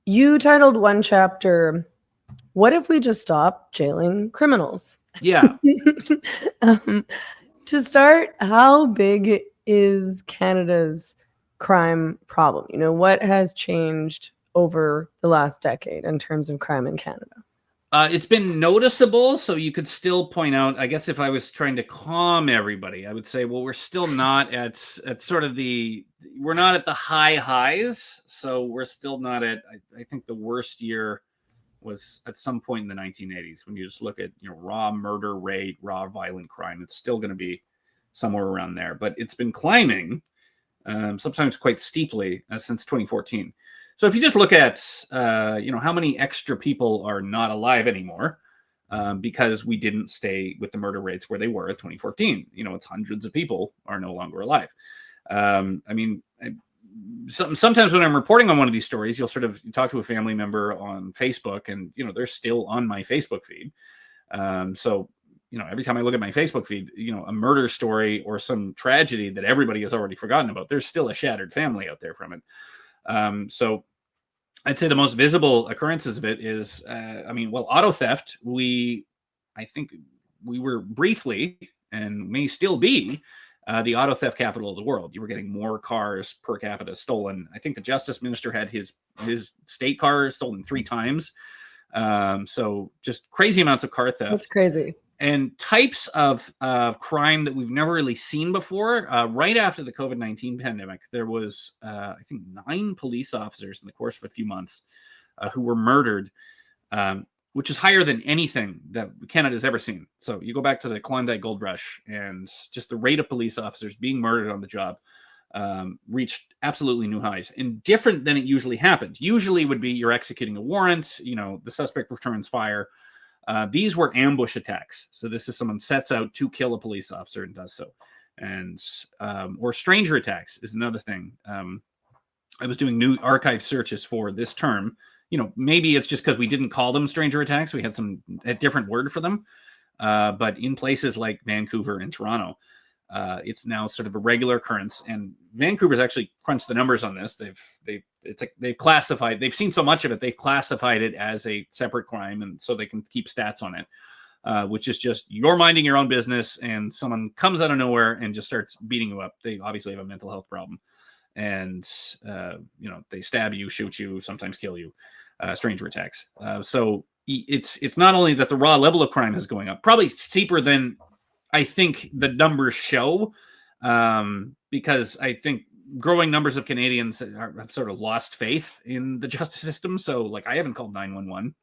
You titled one chapter, "What if we just stop jailing criminals?" Yeah. To start, how big is Canada's crime problem? What has changed over the last decade in terms of crime in Canada? It's been noticeable, so you could still point out, I guess if I was trying to calm everybody, I would say, well, we're still not at sort of we're not at the high highs. So we're still not at, I think the worst year was at some point in the 1980s. When you just look at, raw murder rate, raw violent crime, it's still going to be somewhere around there. But it's been climbing, sometimes quite steeply, since 2014. So if you just look at, how many extra people are not alive anymore because we didn't stay with the murder rates where they were at 2014, it's hundreds of people are no longer alive. Sometimes when I'm reporting on one of these stories, you'll sort of talk to a family member on Facebook, and they're still on my Facebook feed. So every time I look at my Facebook feed, a murder story or some tragedy that everybody has already forgotten about, there's still a shattered family out there from it. So I'd say the most visible occurrences of it is, auto theft. I think we were briefly, and may still be, the auto theft capital of the world. You were getting more cars per capita stolen. I think the justice minister had his state car stolen 3 times. So just crazy amounts of car theft. That's crazy. And types of crime that we've never really seen before. Right after the COVID-19 pandemic, there was, I think, 9 police officers in the course of a few months who were murdered, which is higher than anything that Canada's ever seen. So you go back to the Klondike Gold Rush, and just the rate of police officers being murdered on the job reached absolutely new highs, and different than it usually happens. Usually would be you're executing a warrant, the suspect returns fire. These were ambush attacks. So this is someone sets out to kill a police officer and does so. And or stranger attacks is another thing. I was doing new archive searches for this term. Maybe it's just because we didn't call them stranger attacks. We had a different word for them. But in places like Vancouver and Toronto, it's now sort of a regular occurrence. And Vancouver's actually crunched the numbers on this. They've classified, they've seen so much of it, they've classified it as a separate crime, and so they can keep stats on it, which is just you're minding your own business and someone comes out of nowhere and just starts beating you up. They obviously have a mental health problem, and they stab you, shoot you, sometimes kill you. Stranger attacks. So it's not only that the raw level of crime is going up, probably steeper than I think the numbers show, because I think growing numbers of Canadians have sort of lost faith in the justice system. So, like, I haven't called 911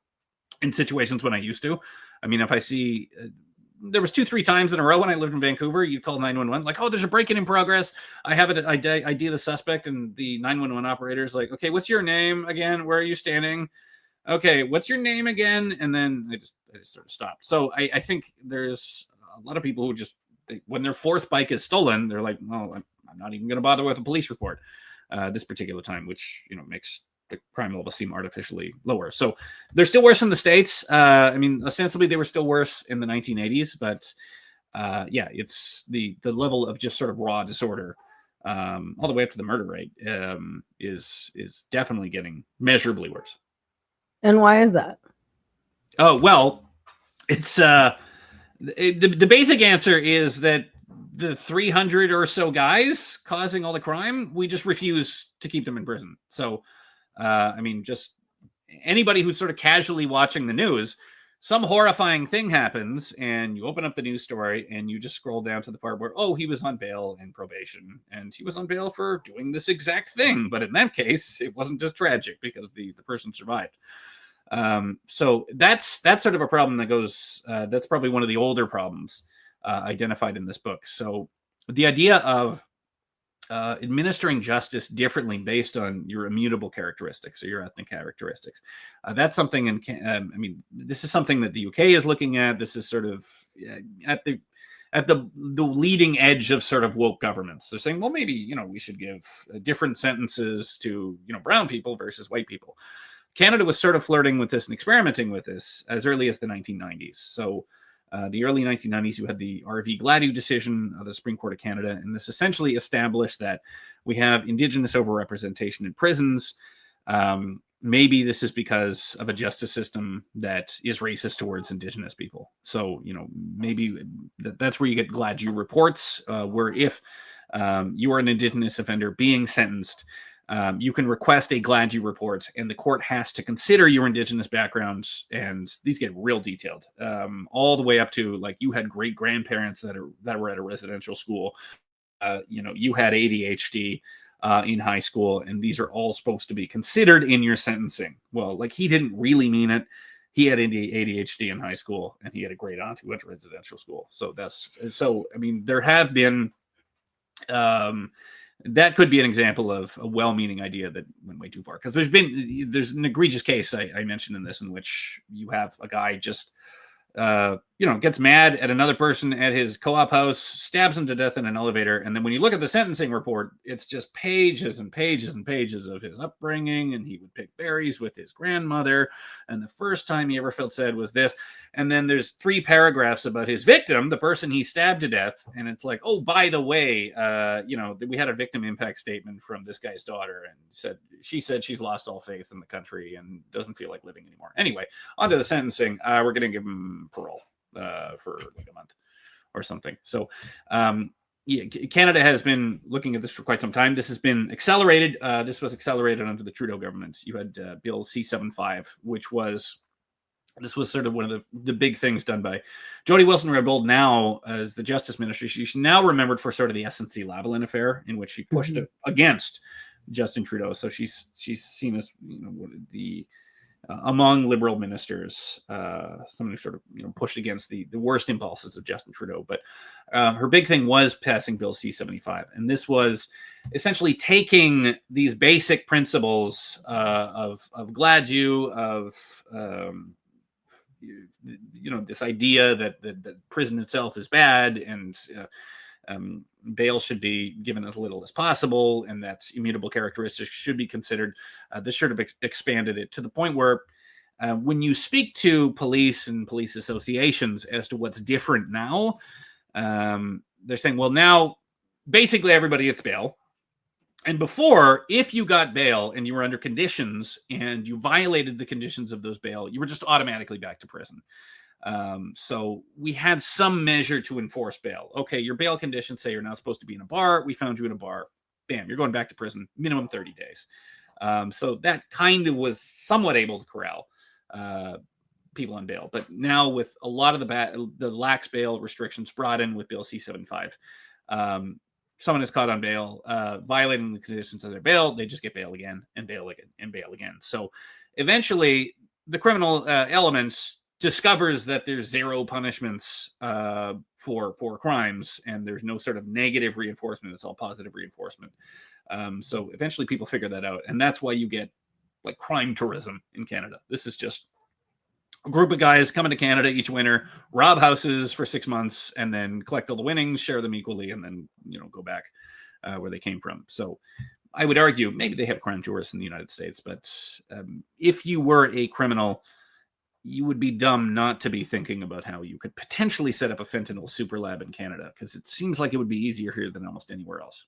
in situations when I used to. I mean, if I see, there was 2-3 times in a row when I lived in Vancouver, you'd call 911, like, oh, there's a break-in in progress. I have an ID of the suspect, and the 911 operator's like, okay, what's your name again? Where are you standing? Okay, what's your name again? And then I just sort of stopped. So I think there's a lot of people who just, when their 4th bike is stolen, they're like, well, I'm not even going to bother with a police report this particular time, which, makes the crime level seem artificially lower. So they're still worse in the States. Ostensibly they were still worse in the 1980s, but it's the level of just sort of raw disorder, all the way up to the murder rate, is definitely getting measurably worse. And why is that? Oh, well, it's the basic answer is that the 300 or so guys causing all the crime, we just refuse to keep them in prison. So, just anybody who's sort of casually watching the news, some horrifying thing happens, and you open up the news story and you just scroll down to the part where, oh, he was on bail and probation, and he was on bail for doing this exact thing. But in that case, it wasn't just tragic because the person survived. So that's sort of a problem that goes, that's probably one of the older problems identified in this book. So the idea of administering justice differently based on your immutable characteristics or your ethnic characteristics, that's something this is something that the UK is looking at. This is sort of at the leading edge of sort of woke governments. They're saying, well, maybe, we should give different sentences to, brown people versus white people. Canada was sort of flirting with this and experimenting with this as early as the 1990s. So the early 1990s, you had the R.V. Gladue decision of the Supreme Court of Canada, and this essentially established that we have Indigenous overrepresentation in prisons. maybe this is because of a justice system that is racist towards Indigenous people. So, maybe that's where you get glad you reports, where if you are an Indigenous offender being sentenced, you can request a glad you report, and the court has to consider your Indigenous background. And these get real detailed, all the way up to like you had great grandparents that were at a residential school. You had ADHD in high school, and these are all supposed to be considered in your sentencing. Well, like he didn't really mean it. He had ADHD in high school, and he had a great aunt who went to residential school. I mean, there have been, that could be an example of a well-meaning idea that went way too far. Because there's an egregious case I mentioned in this in which you have a guy just gets mad at another person at his co-op house, stabs him to death in an elevator. And then when you look at the sentencing report, it's just pages and pages and pages of his upbringing. And he would pick berries with his grandmother. And the first time he ever felt sad was this. And then there's 3 paragraphs about his victim, the person he stabbed to death. And it's like, oh, by the way, we had a victim impact statement from this guy's daughter, and she said she's lost all faith in the country and doesn't feel like living anymore. Anyway, onto the sentencing. We're going to give him parole for like a month or something. So Canada has been looking at this for quite some time. This has been accelerated. This was accelerated under the Trudeau government. You had Bill C-75, which was sort of one of the big things done by Jody Wilson-Raybould now as the Justice Minister. She's now remembered for sort of the SNC-Lavalin affair, in which she pushed against Justin Trudeau. So she's seen as the among Liberal ministers, someone who sort of pushed against the worst impulses of Justin Trudeau. But her big thing was passing Bill C-75, and this was essentially taking these basic principles of Gladue, of this idea that prison itself is bad, and bail should be given as little as possible, and that immutable characteristics should be considered. This should have expanded it to the point where when you speak to police and police associations as to what's different now, they're saying, well, now basically everybody gets bail. And before, if you got bail and you were under conditions and you violated the conditions of those bail, you were just automatically back to prison. So we had some measure to enforce bail. Okay, your bail conditions say you're not supposed to be in a bar. We found you in a bar. Bam, you're going back to prison, minimum 30 days. So that kind of was somewhat able to corral people on bail. But now with a lot of the lax bail restrictions brought in with Bill C-75, someone is caught on bail, violating the conditions of their bail, they just get bail again and bail again and bail again. So eventually the criminal elements discovers that there's zero punishments for crimes, and there's no sort of negative reinforcement. It's all positive reinforcement. So eventually people figure that out. And that's why you get like crime tourism in Canada. This is just a group of guys coming to Canada each winter, rob houses for 6 months, and then collect all the winnings, share them equally, and then go back where they came from. So I would argue maybe they have crime tourists in the United States, but if you were a criminal, you would be dumb not to be thinking about how you could potentially set up a fentanyl super lab in Canada, because it seems like it would be easier here than almost anywhere else.